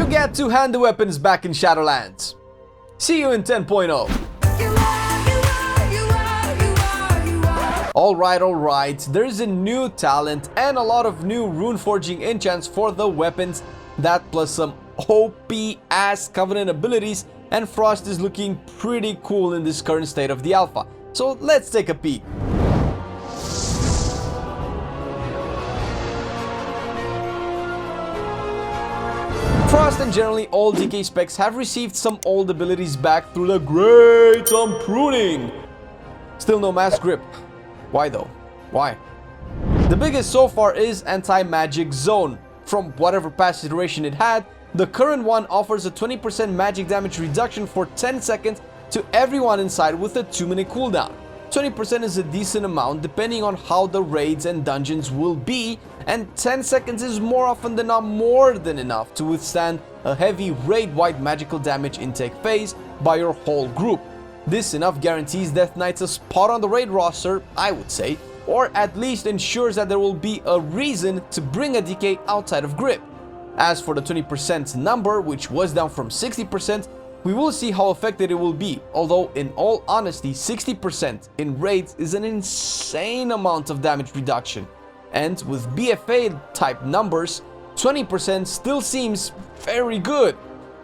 You get to hand the weapons back in Shadowlands. See you in 10.0. Alright, there's a new talent and a lot of new rune forging enchants for the weapons, that plus some OP ass Covenant abilities, and Frost is looking pretty cool in this current state of the alpha. So let's take a peek. Frost and generally all DK specs have received some old abilities back through the great unpruning. Still no mass grip. Why though? Why? The biggest so far is anti-magic zone. From whatever past iteration it had, the current one offers a 20% magic damage reduction for 10 seconds to everyone inside with a 2-minute cooldown. 20% is a decent amount depending on how the raids and dungeons will be, and 10 seconds is more often than not more than enough to withstand a heavy raid-wide magical damage intake phase by your whole group. This enough guarantees Death Knights a spot on the raid roster, I would say, or at least ensures that there will be a reason to bring a DK outside of grip. As for the 20% number, which was down from 60%, we will see how effective it will be, although in all honesty 60% in raids is an insane amount of damage reduction, and with BFA type numbers, 20% still seems very good.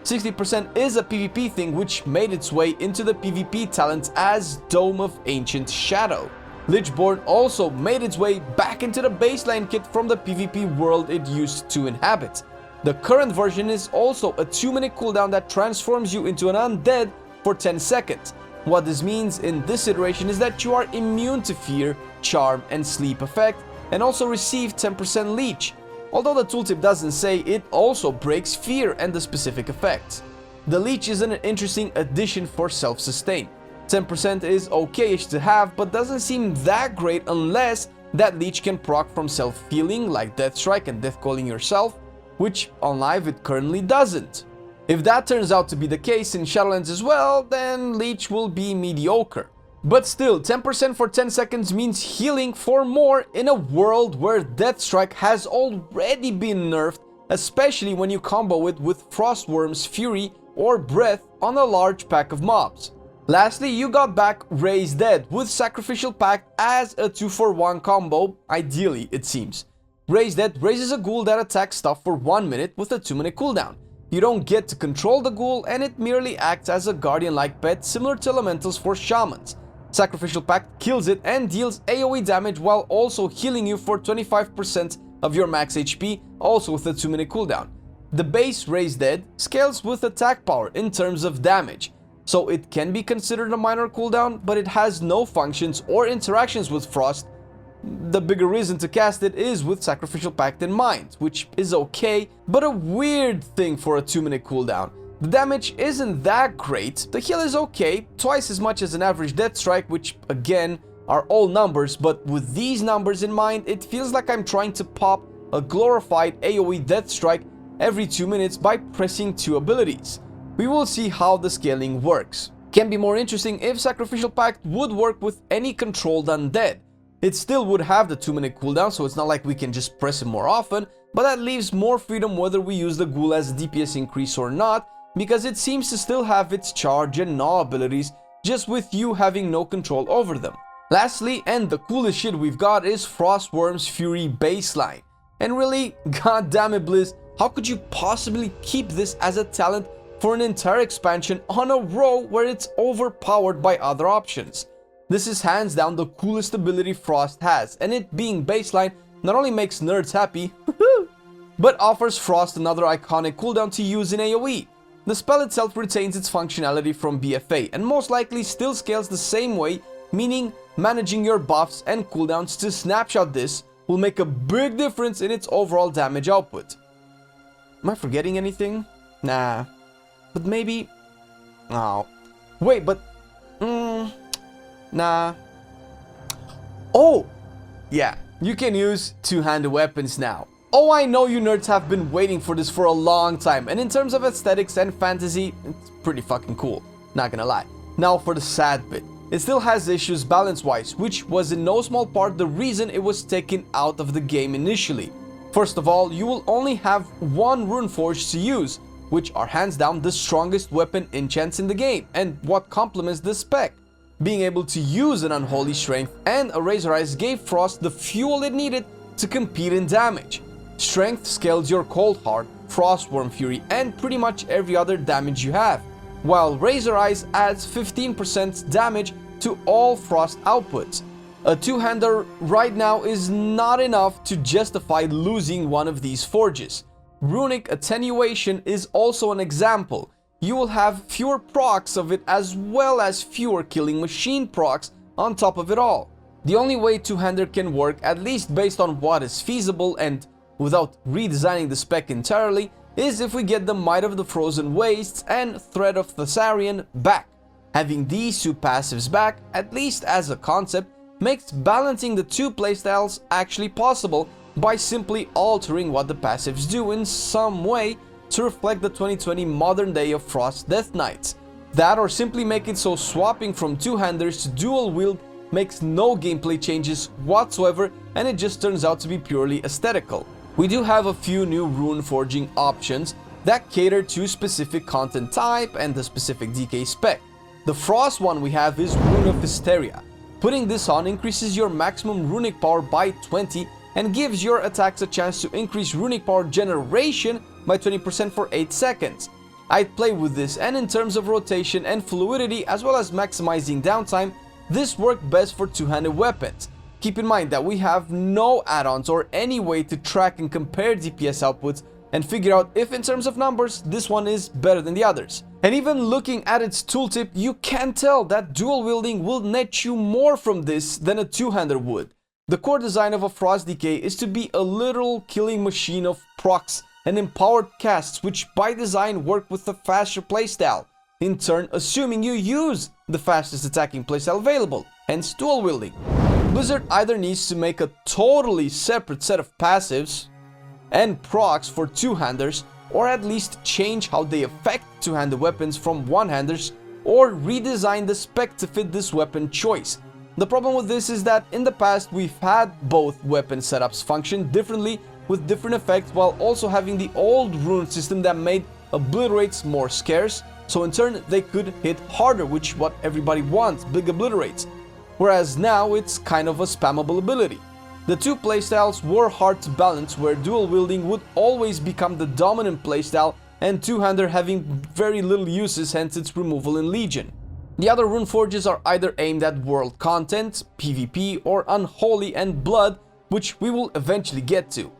60% is a PvP thing which made its way into the PvP talents as Dome of Ancient Shadow. Lichborn also made its way back into the baseline kit from the PvP world it used to inhabit. The current version is also a 2-minute cooldown that transforms you into an undead for 10 seconds. What this means in this iteration is that you are immune to fear, charm and sleep effect, and also receive 10% leech. Although the tooltip doesn't say, it also breaks fear and the specific effects. The leech is an interesting addition for self-sustain. 10% is okay-ish to have, but doesn't seem that great unless that leech can proc from self-healing like Death Strike and Death Calling yourself, which on live it currently doesn't. If that turns out to be the case in Shadowlands as well, then leech will be mediocre. But still, 10% for 10 seconds means healing for more in a world where Death Strike has already been nerfed, especially when you combo it with Frostworm's Fury or Breath on a large pack of mobs. Lastly, you got back Raise Dead with Sacrificial Pact as a 2-for-1 combo, ideally it seems. Raise Dead raises a ghoul that attacks stuff for 1 minute with a 2-minute cooldown. You don't get to control the ghoul and it merely acts as a guardian-like pet similar to elementals for shamans. Sacrificial Pact kills it and deals AoE damage while also healing you for 25% of your max HP, also with a 2-minute cooldown. The base Raise Dead scales with attack power in terms of damage, so it can be considered a minor cooldown, but it has no functions or interactions with Frost. The bigger reason to cast it is with Sacrificial Pact in mind, which is okay, but a weird thing for a 2-minute cooldown. The damage isn't that great, the heal is okay, twice as much as an average Death Strike, which again are all numbers, but with these numbers in mind, it feels like I'm trying to pop a glorified AoE Death Strike every 2 minutes by pressing 2 abilities. We will see how the scaling works. Can be more interesting if Sacrificial Pact would work with any controlled undead. It still would have the 2-minute cooldown, so it's not like we can just press it more often, but that leaves more freedom whether we use the ghoul as DPS increase or not, because it seems to still have its charge and gnaw abilities, just with you having no control over them. Lastly, and the coolest shit we've got, is Frostworm's Fury baseline. And really, goddammit Blizz, how could you possibly keep this as a talent for an entire expansion on a row where it's overpowered by other options? This is hands down the coolest ability Frost has, and it being baseline not only makes nerds happy, but offers Frost another iconic cooldown to use in AoE. The spell itself retains its functionality from BFA and most likely still scales the same way, meaning managing your buffs and cooldowns to snapshot this will make a big difference in its overall damage output. Am I forgetting anything? Nah. But maybe... Oh. Wait, but... Nah. Oh! Yeah, you can use two-handed weapons now. Oh, I know you nerds have been waiting for this for a long time, and in terms of aesthetics and fantasy, it's pretty fucking cool, not gonna lie. Now for the sad bit. It still has issues balance-wise, which was in no small part the reason it was taken out of the game initially. First of all, you will only have one rune forge to use, which are hands down the strongest weapon enchants in the game, and what complements the spec. Being able to use an Unholy Strength and a Razor Eyes gave Frost the fuel it needed to compete in damage. Strength scales your Cold Heart, Frostworm Fury, and pretty much every other damage you have, while Razor Eyes adds 15% damage to all Frost outputs. A two-hander right now is not enough to justify losing one of these forges. Runic Attenuation is also an example. You will have fewer procs of it as well as fewer Killing Machine procs on top of it all. The only way two-hander can work, at least based on what is feasible and without redesigning the spec entirely, is if we get the Might of the Frozen Wastes and Thread of Thessarian back. Having these two passives back, at least as a concept, makes balancing the two playstyles actually possible by simply altering what the passives do in some way to reflect the 2020 modern day of Frost Death Knights. That, or simply make it so swapping from two-handers to dual wield makes no gameplay changes whatsoever, and it just turns out to be purely aesthetical. We do have a few new rune forging options that cater to specific content type and the specific DK spec. The Frost one we have is Rune of Hysteria. Putting this on increases your maximum runic power by 20 and gives your attacks a chance to increase runic power generation by 20% for 8 seconds. I'd play with this, and in terms of rotation and fluidity as well as maximizing downtime, this worked best for two-handed weapons. Keep in mind that we have no add-ons or any way to track and compare DPS outputs and figure out if in terms of numbers this one is better than the others. And even looking at its tooltip, you can tell that dual wielding will net you more from this than a two-hander would. The core design of a Frost DK is to be a literal killing machine of procs and empowered casts, which by design work with a faster playstyle, in turn assuming you use the fastest attacking playstyle available, hence dual wielding. Blizzard either needs to make a totally separate set of passives and procs for two-handers, or at least change how they affect two-handed weapons from one-handers, or redesign the spec to fit this weapon choice. The problem with this is that in the past we've had both weapon setups function differently with different effects, while also having the old rune system that made obliterates more scarce, so in turn they could hit harder, which what everybody wants, big obliterates. Whereas now it's kind of a spammable ability. The two playstyles were hard to balance, where dual wielding would always become the dominant playstyle and two-hander having very little uses, hence its removal in Legion. The other rune forges are either aimed at world content, PvP, or Unholy and Blood, which we will eventually get to.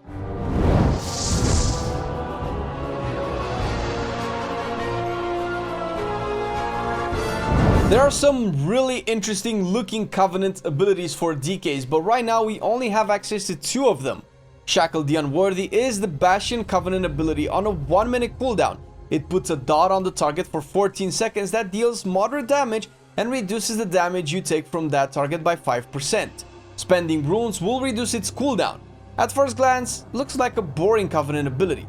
There are some really interesting looking Covenant abilities for DKs, but right now we only have access to two of them. Shackle the Unworthy is the Bastion Covenant ability on a 1-minute cooldown. It puts a dot on the target for 14 seconds that deals moderate damage and reduces the damage you take from that target by 5%. Spending runes will reduce its cooldown. At first glance, looks like a boring Covenant ability.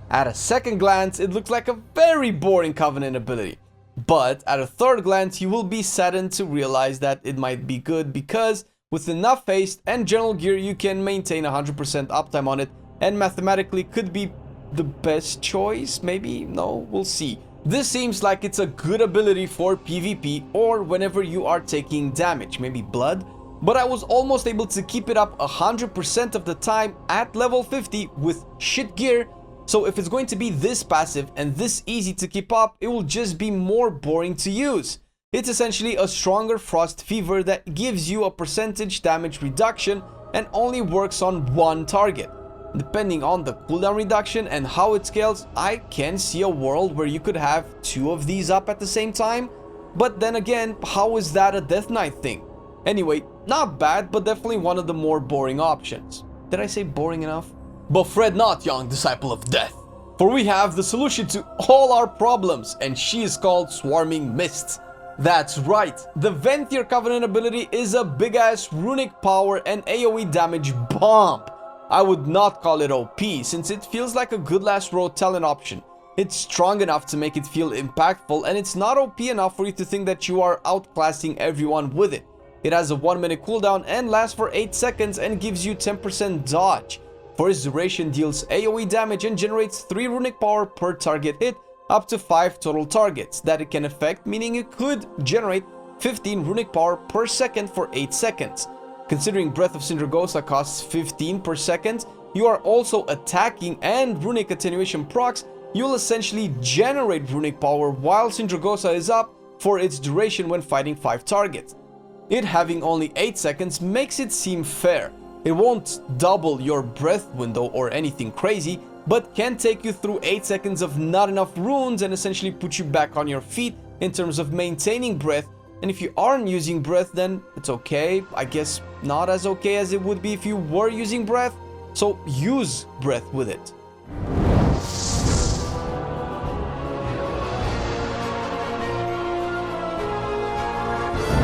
At a second glance, it looks like a very boring Covenant ability. But at a third glance, you will be saddened to realize that it might be good, because with enough haste and general gear you can maintain 100% uptime on it, and mathematically could be the best choice, maybe? No, we'll see. This seems like it's a good ability for PvP or whenever you are taking damage, maybe blood, but I was almost able to keep it up 100% of the time at level 50 with shit gear. So if it's going to be this passive and this easy to keep up, it will just be more boring to use. It's essentially a stronger Frost Fever that gives you a percentage damage reduction and only works on one target. Depending on the cooldown reduction and how it scales, I can see a world where you could have two of these up at the same time. But then again, how is that a Death Knight thing? Anyway, not bad, but definitely one of the more boring options. Did I say boring enough? But fret not, young disciple of death, for we have the solution to all our problems, and she is called Swarming Mists. That's right, the Venthyr Covenant ability is a big-ass runic power and AoE damage bomb. I would not call it OP, since it feels like a good last row talent option. It's strong enough to make it feel impactful, and it's not OP enough for you to think that you are outclassing everyone with it. It has a 1-minute cooldown and lasts for 8 seconds and gives you 10% dodge. For its duration, deals AoE damage and generates 3 runic power per target hit, up to 5 total targets that it can affect, meaning it could generate 15 runic power per second for 8 seconds. Considering Breath of Sindragosa costs 15 per second, you are also attacking and runic attenuation procs, you'll essentially generate runic power while Sindragosa is up for its duration when fighting 5 targets. It having only 8 seconds makes it seem fair. It won't double your breath window or anything crazy, but can take you through 8 seconds of not enough runes and essentially put you back on your feet in terms of maintaining breath. And if you aren't using breath, then it's okay. I guess not as okay as it would be if you were using breath. So use breath with it.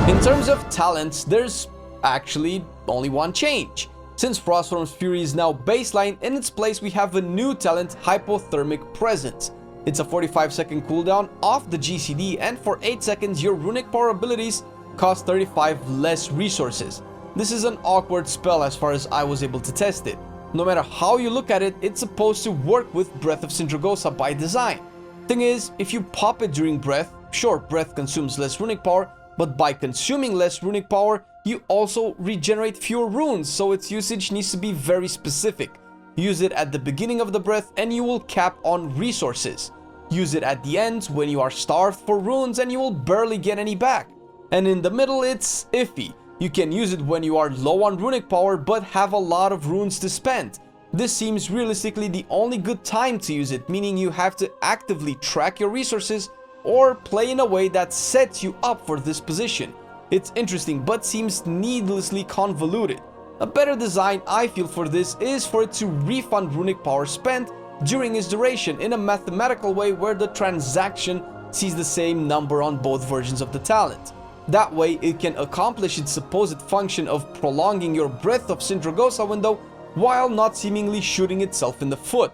In terms of talents, there's actually only one change. Since Frostform's Fury is now baseline, in its place we have a new talent, Hypothermic Presence. It's a 45-second cooldown off the GCD, and for 8 seconds your runic power abilities cost 35 less resources. This is an awkward spell as far as I was able to test it. No matter how you look at it, it's supposed to work with Breath of Sindragosa by design. Thing is, if you pop it during breath, sure, breath consumes less runic power, but by consuming less runic power, you also regenerate fewer runes, so its usage needs to be very specific. Use it at the beginning of the breath and you will cap on resources. Use it at the end when you are starved for runes and you will barely get any back. And in the middle it's iffy. You can use it when you are low on runic power but have a lot of runes to spend. This seems realistically the only good time to use it, meaning you have to actively track your resources or play in a way that sets you up for this position. It's interesting but seems needlessly convoluted. A better design I feel for this is for it to refund runic power spent during its duration in a mathematical way where the transaction sees the same number on both versions of the talent. That way it can accomplish its supposed function of prolonging your Breath of Sindragosa window while not seemingly shooting itself in the foot.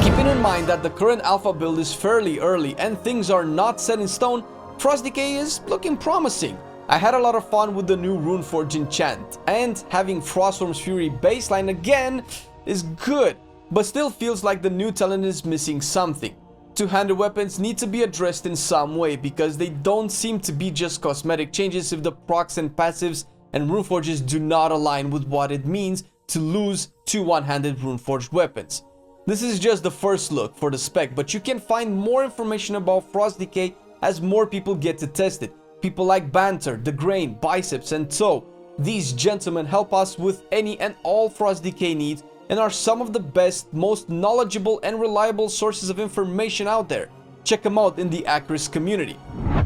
Keeping in mind that the current alpha build is fairly early and things are not set in stone, Frost DK is looking promising. I had a lot of fun with the new Runeforge enchant, and having Frostform's Fury baseline again is good, but still feels like the new talent is missing something. Two-handed weapons need to be addressed in some way because they don't seem to be just cosmetic changes if the procs and passives and Runeforges do not align with what it means to lose two one-handed Runeforged weapons. This is just the first look for the spec, but you can find more information about Frost DK as more people get to test it. People like Banter, The Grain, Biceps and Toe. These gentlemen help us with any and all Frost DK needs and are some of the best, most knowledgeable and reliable sources of information out there. Check them out in the Acris community.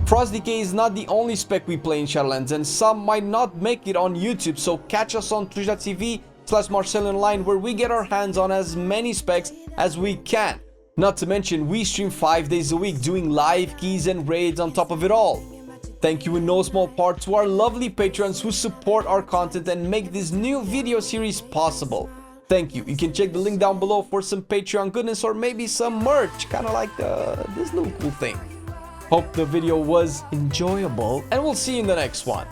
Frost DK is not the only spec we play in Shadowlands, and some might not make it on YouTube, so catch us on twitch.tv/Marcelian Online where we get our hands on as many specs as we can. Not to mention, we stream 5 days a week doing live keys and raids on top of it all. Thank you in no small part to our lovely patrons who support our content and make this new video series possible. Thank you. You can check the link down below for some Patreon goodness or maybe some merch, kind of like this little cool thing. Hope the video was enjoyable and we'll see you in the next one.